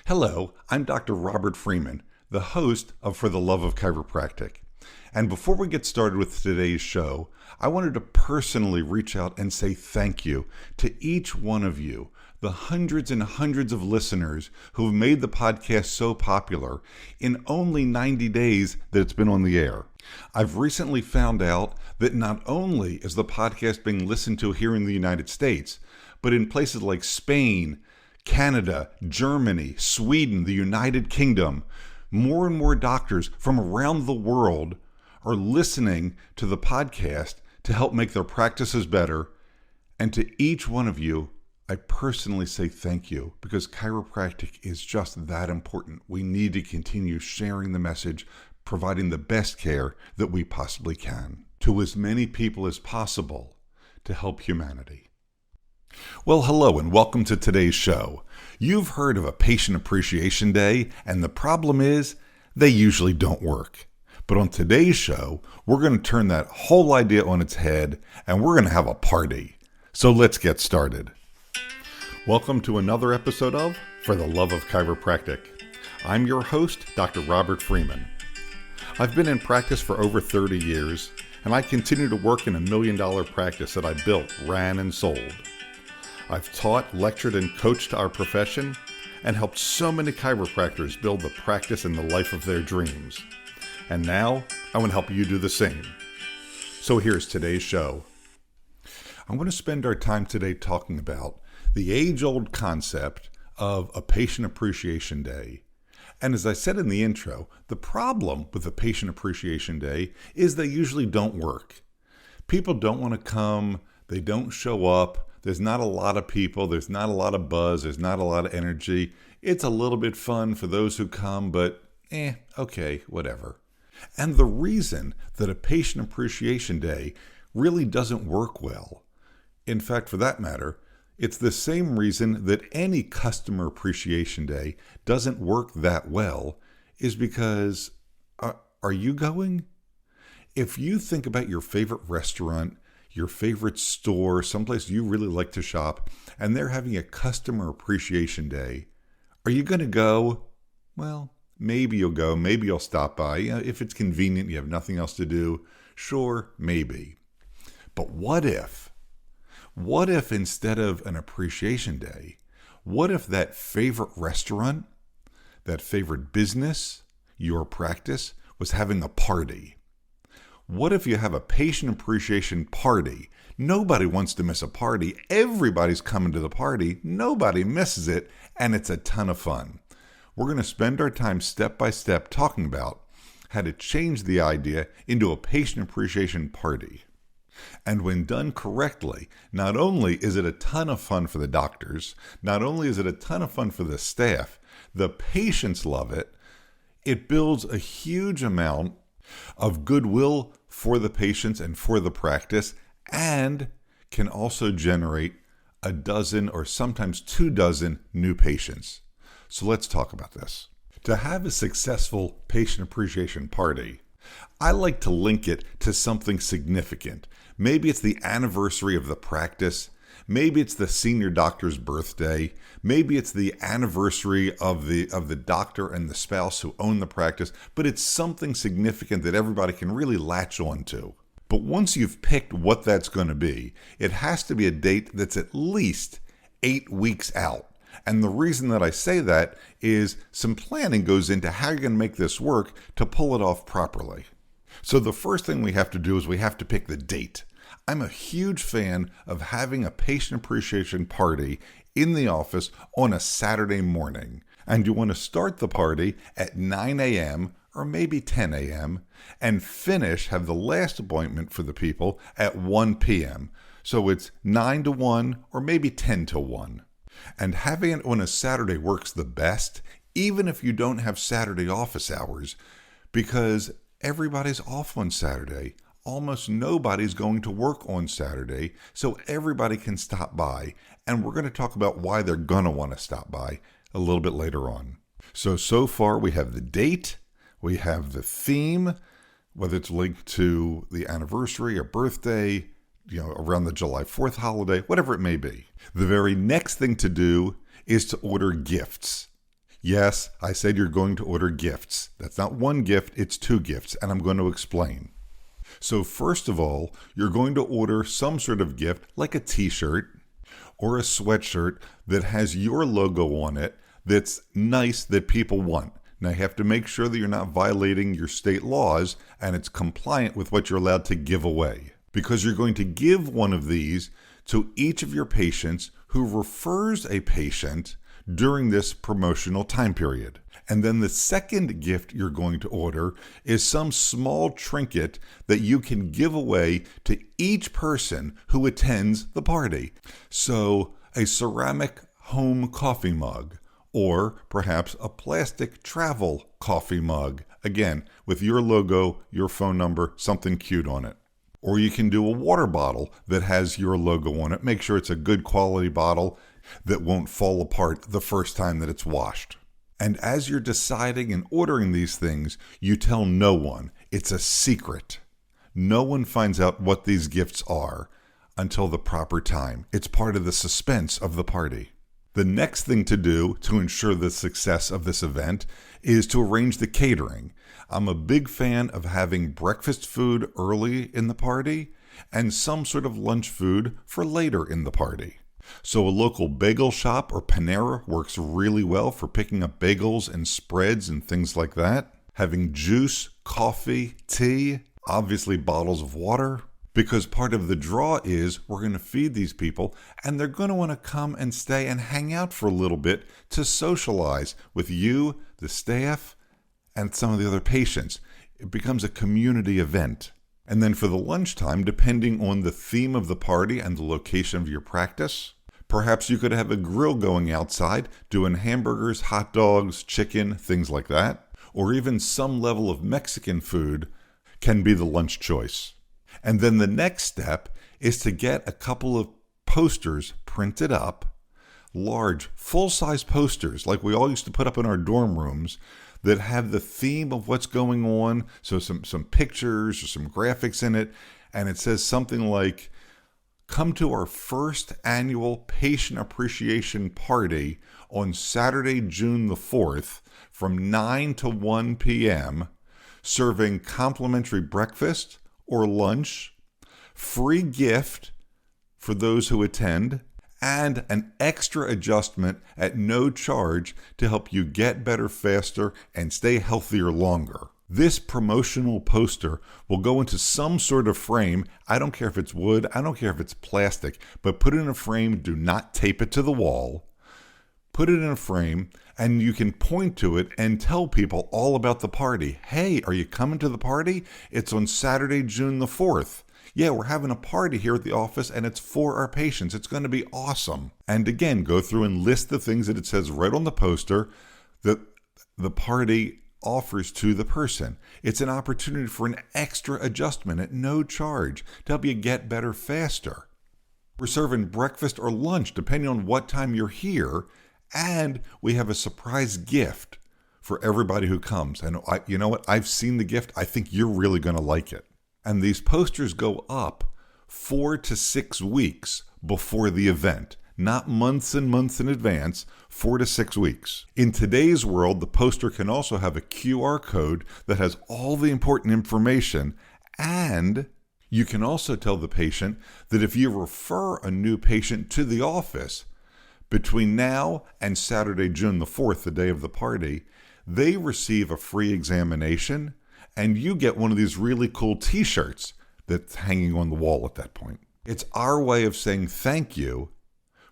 Hello, I'm Dr. Robert Freeman, the host of For the Love of Chiropractic. And before we get started with today's show, I wanted to personally reach out and say thank you to each one of you, the hundreds and hundreds of listeners who have made the podcast so popular in only 90 days that it's been on the air. I've recently found out that not only is the podcast being listened to here in the United States, but in places like Spain, Canada, Germany, Sweden, the United Kingdom, more and more doctors from around the world are listening to the podcast to help make their practices better. And to each one of you, I personally say thank you because chiropractic is just that important. We need to continue sharing the message, providing the best care that we possibly can to as many people as possible to help humanity. Well, hello and welcome to today's show. You've heard of a Patient Appreciation Day, and the problem is they usually don't work. But on today's show, we're going to turn that whole idea on its head, and we're going to have a party. So let's get started. Welcome to another episode of For the Love of Chiropractic. I'm your host, Dr. Robert Freeman. I've been in practice for over 30 years, and I continue to work in $1 million practice that I built, ran, and sold. I've taught, lectured, and coached our profession and helped so many chiropractors build the practice and the life of their dreams. And now, I want to help you do the same. So here's today's show. I'm going to spend our time today talking about the age-old concept of a Patient Appreciation Day. And as I said in the intro, the problem with the Patient Appreciation Day is they usually don't work. People don't want to come, they don't show up. There's not a lot of people, there's not a lot of buzz, there's not a lot of energy. It's a little bit fun for those who come, but okay, whatever. And the reason that a Patient Appreciation Day really doesn't work well, in fact, for that matter, it's the same reason that any Customer Appreciation Day doesn't work that well, is because, are you going? If you think about your favorite restaurant, your favorite store, someplace you really like to shop, and they're having a Customer Appreciation Day, are you going to go? Well, maybe you'll go, maybe you'll stop by. If it's convenient, you have nothing else to do, sure, maybe. But what if instead of an Appreciation Day, what if that favorite restaurant, that favorite business, your practice, was having a party? What if you have a patient appreciation party? Nobody wants to miss a party. Everybody's coming to the party. Nobody misses it, and it's a ton of fun. We're going to spend our time step by step talking about how to change the idea into a patient appreciation party. And when done correctly, not only is it a ton of fun for the doctors, not only is it a ton of fun for the staff, the patients love it. It builds a huge amount of goodwill for the patients and for the practice, and can also generate a dozen or sometimes 24 new patients. So let's talk about this. To have a successful patient appreciation party, I like to link it to something significant. Maybe it's the anniversary of the practice. Maybe it's the senior doctor's birthday. Maybe it's the anniversary of the doctor and the spouse who own the practice. But it's something significant that everybody can really latch on to. But once you've picked what that's going to be, it has to be a date that's at least 8 weeks out. And the reason that I say that is some planning goes into how you're going to make this work to pull it off properly. So the first thing we have to do is we have to pick the date. I'm a huge fan of having a patient appreciation party in the office on a Saturday morning. And you want to start the party at 9 a.m. or maybe 10 a.m. and have the last appointment for the people at 1 p.m. So it's 9 to 1 or maybe 10 to 1. And having it on a Saturday works the best, even if you don't have Saturday office hours, because everybody's off on Saturday. Almost nobody's going to work on Saturday, so everybody can stop by. And we're going to talk about why they're going to want to stop by a little bit later on. So far we have the date, we have the theme, whether it's linked to the anniversary or birthday, around the July 4th holiday, whatever it may be. The very next thing to do is to order gifts. Yes, I said you're going to order gifts. That's not one gift, it's two gifts, and I'm going to explain. So first of all, you're going to order some sort of gift like a t-shirt or a sweatshirt that has your logo on it that's nice that people want. Now you have to make sure that you're not violating your state laws and it's compliant with what you're allowed to give away. Because you're going to give one of these to each of your patients who refers a patient during this promotional time period. And then the second gift you're going to order is some small trinket that you can give away to each person who attends the party. So a ceramic home coffee mug, or perhaps a plastic travel coffee mug, again, with your logo, your phone number, something cute on it. Or you can do a water bottle that has your logo on it. Make sure it's a good quality bottle that won't fall apart the first time that it's washed. And as you're deciding and ordering these things, you tell no one. It's a secret. No one finds out what these gifts are until the proper time. It's part of the suspense of the party. The next thing to do to ensure the success of this event is to arrange the catering. I'm a big fan of having breakfast food early in the party and some sort of lunch food for later in the party. So a local bagel shop or Panera works really well for picking up bagels and spreads and things like that. Having juice, coffee, tea, obviously bottles of water. Because part of the draw is we're going to feed these people and they're going to want to come and stay and hang out for a little bit to socialize with you, the staff, and some of the other patients. It becomes a community event. And then for the lunchtime, depending on the theme of the party and the location of your practice, perhaps you could have a grill going outside, doing hamburgers, hot dogs, chicken, things like that. Or even some level of Mexican food can be the lunch choice. And then the next step is to get a couple of posters printed up, large, full-size posters like we all used to put up in our dorm rooms that have the theme of what's going on, so some pictures or some graphics in it, and it says something like, come to our first annual Patient Appreciation Party on Saturday, June the 4th from 9 to 1 p.m., serving complimentary breakfast or lunch, free gift for those who attend, and an extra adjustment at no charge to help you get better faster and stay healthier longer. This promotional poster will go into some sort of frame. I don't care if it's wood, I don't care if it's plastic, but put it in a frame, do not tape it to the wall. Put it in a frame, and you can point to it and tell people all about the party. Hey, are you coming to the party? It's on Saturday, June the 4th. Yeah, we're having a party here at the office, and it's for our patients. It's going to be awesome. And again, go through and list the things that it says right on the poster that the party offers to the person. It's an opportunity for an extra adjustment at no charge to help you get better faster. We're serving breakfast or lunch, depending on what time you're here. And we have a surprise gift for everybody who comes. And you know what? I've seen the gift. I think you're really going to like it. And these posters go up 4 to 6 weeks before the event. Not months and months in advance, 4 to 6 weeks. In today's world, the poster can also have a QR code that has all the important information. And you can also tell the patient that if you refer a new patient to the office, between now and Saturday, June the 4th, the day of the party, they receive a free examination, and you get one of these really cool t-shirts that's hanging on the wall at that point. It's our way of saying thank you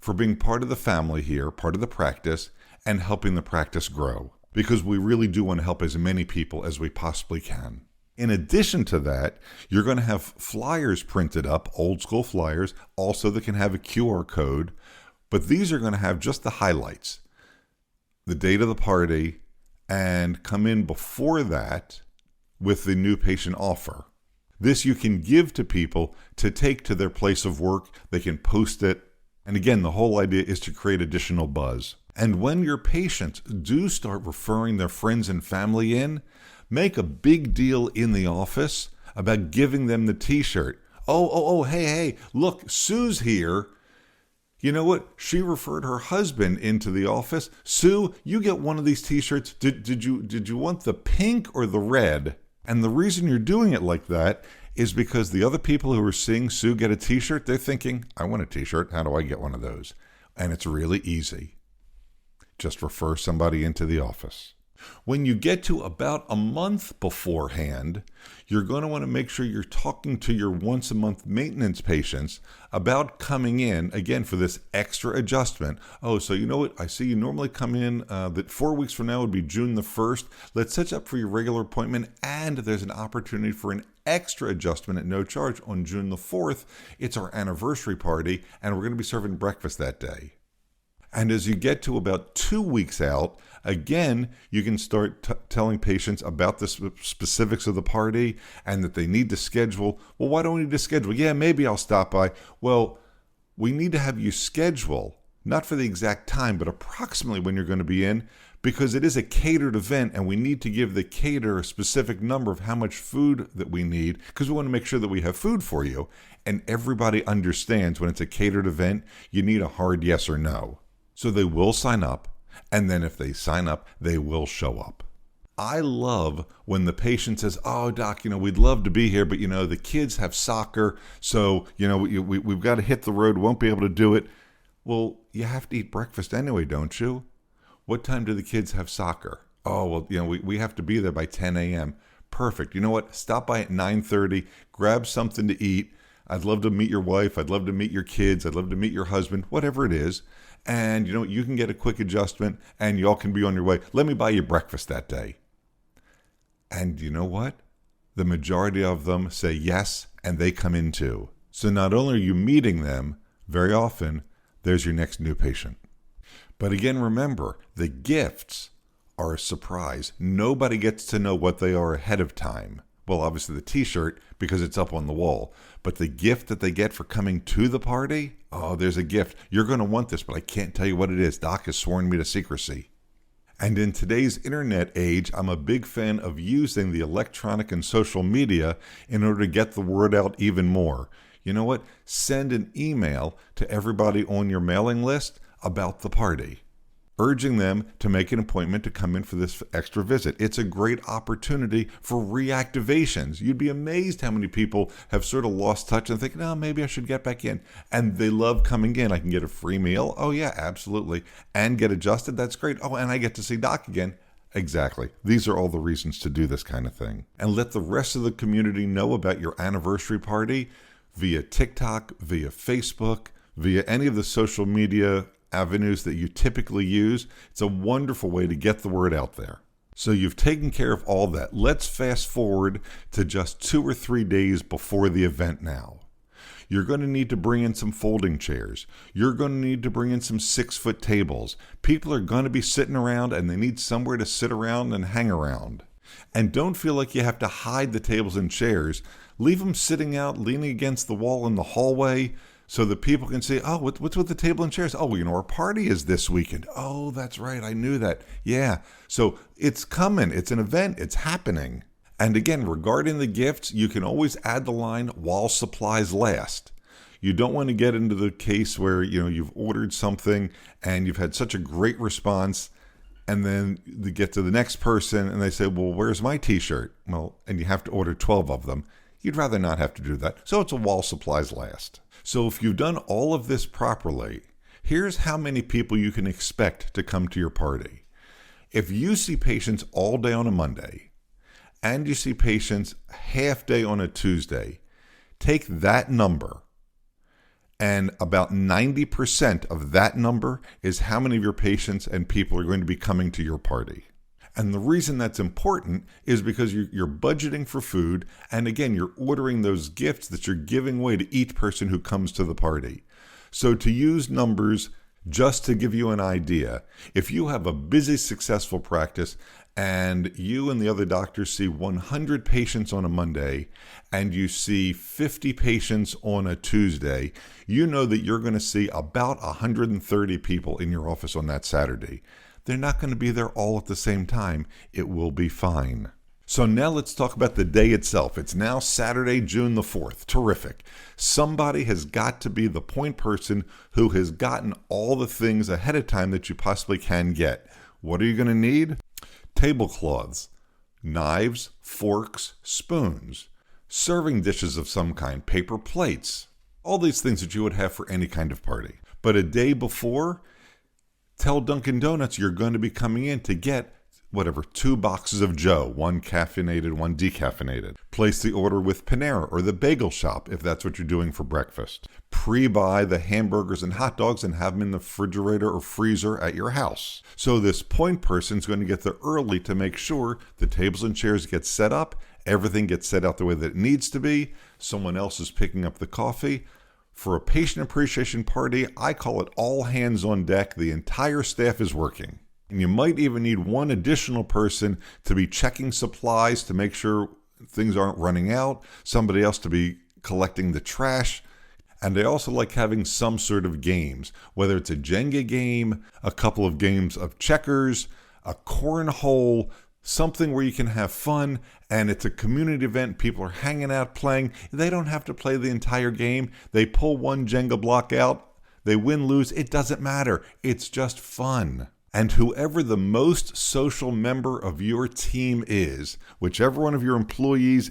for being part of the family here, part of the practice, and helping the practice grow, because we really do want to help as many people as we possibly can. In addition to that, you're going to have flyers printed up, old school flyers, also that can have a QR code. But these are going to have just the highlights, the date of the party, and come in before that with the new patient offer. This you can give to people to take to their place of work. They can post it. And again, the whole idea is to create additional buzz. And when your patients do start referring their friends and family in, make a big deal in the office about giving them the t-shirt. Hey, look, Sue's here. You know what? She referred her husband into the office. Sue, you get one of these t-shirts. Did you want the pink or the red? And the reason you're doing it like that is because the other people who are seeing Sue get a t-shirt, they're thinking, I want a t-shirt. How do I get one of those? And it's really easy. Just refer somebody into the office. When you get to about a month beforehand, you're going to want to make sure you're talking to your once a month maintenance patients about coming in, again, for this extra adjustment. Oh, so you know what? I see you normally come in that 4 weeks from now would be June the 1st. Let's set up for your regular appointment, and there's an opportunity for an extra adjustment at no charge on June the 4th. It's our anniversary party, and we're going to be serving breakfast that day. And as you get to about 2 weeks out, again, you can start telling patients about the specifics of the party and that they need to schedule. Well, why don't we need to schedule? Yeah, maybe I'll stop by. Well, we need to have you schedule, not for the exact time, but approximately when you're going to be in, because it is a catered event and we need to give the caterer a specific number of how much food that we need, because we want to make sure that we have food for you. And everybody understands when it's a catered event, you need a hard yes or no. So they will sign up, and then if they sign up, they will show up. I love when the patient says, oh, doc, we'd love to be here, but, the kids have soccer, so, we've got to hit the road, won't be able to do it. Well, you have to eat breakfast anyway, don't you? What time do the kids have soccer? Oh, well, we have to be there by 10 a.m. Perfect. You know what? Stop by at 9:30, grab something to eat. I'd love to meet your wife. I'd love to meet your kids. I'd love to meet your husband, whatever it is. And you can get a quick adjustment and y'all can be on your way. Let me buy you breakfast that day. And you know what? The majority of them say yes, and they come in too. So not only are you meeting them, very often, there's your next new patient. But again, remember, the gifts are a surprise. Nobody gets to know what they are ahead of time. Well, obviously the t-shirt, because it's up on the wall. But the gift that they get for coming to the party, oh, there's a gift. You're going to want this, but I can't tell you what it is. Doc has sworn me to secrecy. And in today's internet age, I'm a big fan of using the electronic and social media in order to get the word out even more. You know what? Send an email to everybody on your mailing list about the party, urging them to make an appointment to come in for this extra visit. It's a great opportunity for reactivations. You'd be amazed how many people have sort of lost touch and think, no, maybe I should get back in. And they love coming in. I can get a free meal. Oh, yeah, absolutely. And get adjusted. That's great. Oh, and I get to see Doc again. Exactly. These are all the reasons to do this kind of thing. And let the rest of the community know about your anniversary party via TikTok, via Facebook, via any of the social media avenues that you typically use. It's a wonderful way to get the word out there. So you've taken care of all that. Let's fast forward to just 2 or 3 days before the event now. You're going to need to bring in some folding chairs. You're going to need to bring in some 6-foot tables. People are going to be sitting around and they need somewhere to sit around and hang around. And don't feel like you have to hide the tables and chairs. Leave them sitting out, leaning against the wall in the hallway, so that people can say, oh, what's with the table and chairs? Oh, our party is this weekend. Oh, that's right. I knew that. Yeah. So it's coming. It's an event. It's happening. And again, regarding the gifts, you can always add the line, while supplies last. You don't want to get into the case where, you've ordered something and you've had such a great response, and then they get to the next person and they say, well, where's my t-shirt? Well, and you have to order 12 of them. You'd rather not have to do that. So it's a while supplies last. So if you've done all of this properly, here's how many people you can expect to come to your party. If you see patients all day on a Monday and you see patients half day on a Tuesday, take that number, and about 90% of that number is how many of your patients and people are going to be coming to your party. And the reason that's important is because you're budgeting for food. And again, you're ordering those gifts that you're giving away to each person who comes to the party. So to use numbers, just to give you an idea, if you have a busy, successful practice and you and the other doctors see 100 patients on a Monday and you see 50 patients on a Tuesday, you know that you're going to see about 130 people in your office on that Saturday. They're not going to be there all at the same time. It will be fine. So now let's talk about the day itself. It's now Saturday, June the 4th. Terrific. Somebody has got to be the point person who has gotten all the things ahead of time that you possibly can get. What are you going to need? Tablecloths, knives, forks, spoons, serving dishes of some kind, paper plates, all these things that you would have for any kind of party. But a day before, tell Dunkin' Donuts you're going to be coming in to get 2 boxes of Joe, 1 caffeinated, 1 decaffeinated. Place the order with Panera or the bagel shop if that's what you're doing for breakfast. Pre-buy the hamburgers and hot dogs and have them in the refrigerator or freezer at your house. So this point person's going to get there early to make sure the tables and chairs get set up, everything gets set out the way that it needs to be, someone else is picking up the coffee. For a patient appreciation party, I call it all hands on deck. The entire staff is working. And you might even need one additional person to be checking supplies to make sure things aren't running out, somebody else to be collecting the trash. And I also like having some sort of games, whether it's a Jenga game, a couple of games of checkers, a cornhole, something where you can have fun, and it's a community event. People are hanging out playing. They don't have to play the entire game. They pull one Jenga block out. They win, lose. It doesn't matter. It's just fun. And whoever the most social member of your team is, whichever one of your employees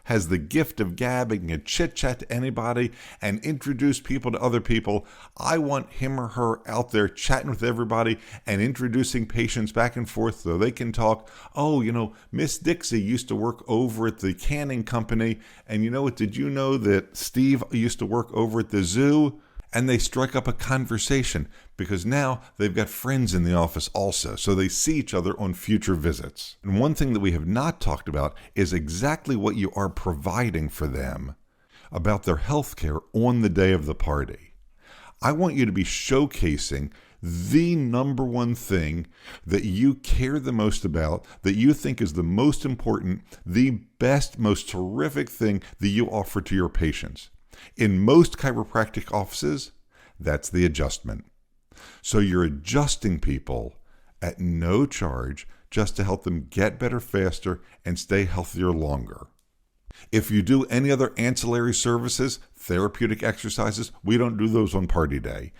has the gift of gab and can chit-chat to anybody and introduce people to other people, I want him or her out there chatting with everybody and introducing patients back and forth so they can talk. Oh, Miss Dixie used to work over at the canning company, and did you know that Steve used to work over at the zoo? And they strike up a conversation because now they've got friends in the office also, so they see each other on future visits. And one thing that we have not talked about is exactly what you are providing for them about their health care on the day of the party. I want you to be showcasing the number one thing that you care the most about, that you think is the most important, the best, most terrific thing that you offer to your patients. In most chiropractic offices, that's the adjustment. So you're adjusting people at no charge just to help them get better faster and stay healthier longer. If you do any other ancillary services, therapeutic exercises, we don't do those on party day.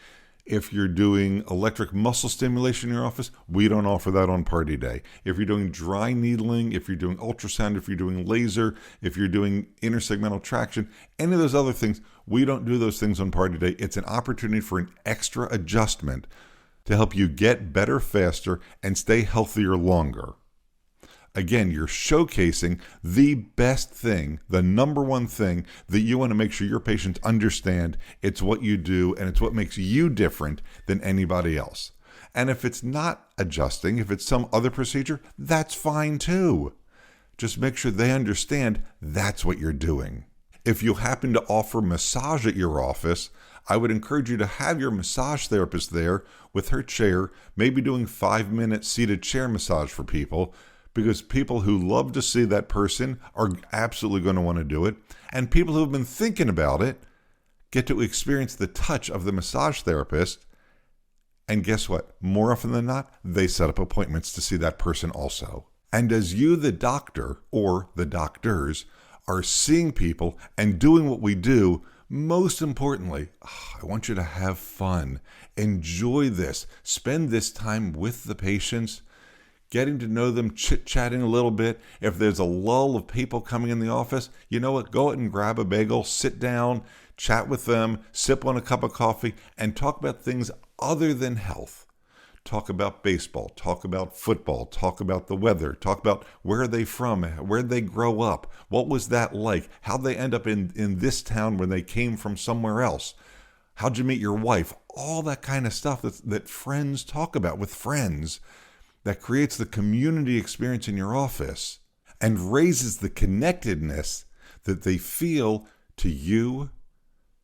If you're doing electric muscle stimulation in your office, we don't offer that on party day. If you're doing dry needling, if you're doing ultrasound, if you're doing laser, if you're doing intersegmental traction, any of those other things, we don't do those things on party day. It's an opportunity for an extra adjustment to help you get better faster and stay healthier longer. Again, you're showcasing the best thing, the number one thing that you want to make sure your patients understand. It's what you do, and it's what makes you different than anybody else. And if it's not adjusting, if it's some other procedure, that's fine too. Just make sure they understand that's what you're doing. If you happen to offer massage at your office, I would encourage you to have your massage therapist there with her chair, maybe doing 5-minute seated chair massage for people, because people who love to see that person are absolutely going to want to do it. And people who have been thinking about it get to experience the touch of the massage therapist. And guess what? More often than not, they set up appointments to see that person also. And as you, the doctor, or the doctors, are seeing people and doing what we do, most importantly, I want you to have fun. Enjoy this. Spend this time with the patients, getting to know them, chit-chatting a little bit. If there's a lull of people coming in the office, you know what? Go out and grab a bagel, sit down, chat with them, sip on a cup of coffee, and talk about things other than health. Talk about baseball, talk about football, talk about the weather, talk about where are they from, where did they grow up, what was that like, how'd they end up in this town when they came from somewhere else, how'd you meet your wife, all that kind of stuff that friends talk about with friends. That creates the community experience in your office and raises the connectedness that they feel to you,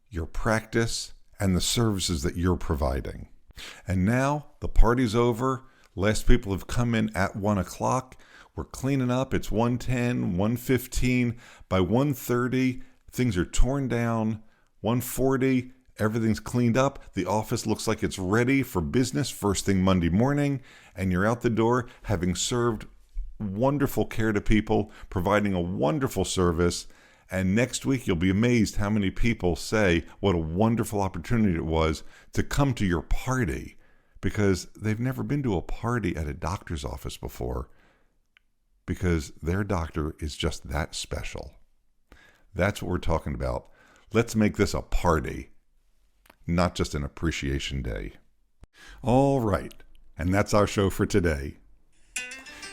your practice, and the services that you're providing. And now the party's over. Last people have come in at 1 o'clock. We're cleaning up. It's 1:10, 1:15. By 1:30, things are torn down. 1:40, everything's cleaned up. The office looks like it's ready for business first thing Monday morning. And you're out the door having served wonderful care to people, providing a wonderful service. And next week, you'll be amazed how many people say what a wonderful opportunity it was to come to your party because they've never been to a party at a doctor's office before because their doctor is just that special. That's what we're talking about. Let's make this a party, not just an appreciation day. All right, and that's our show for today.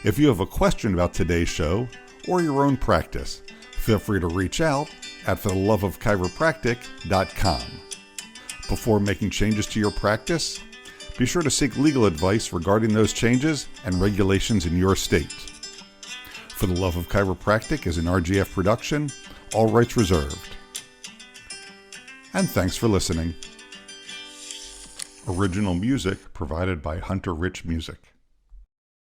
If you have a question about today's show or your own practice, feel free to reach out at fortheloveofchiropractic.com. Before making changes to your practice, be sure to seek legal advice regarding those changes and regulations in your state. For the Love of Chiropractic is an RGF production, all rights reserved. And thanks for listening. Original music provided by Hunter Rich Music.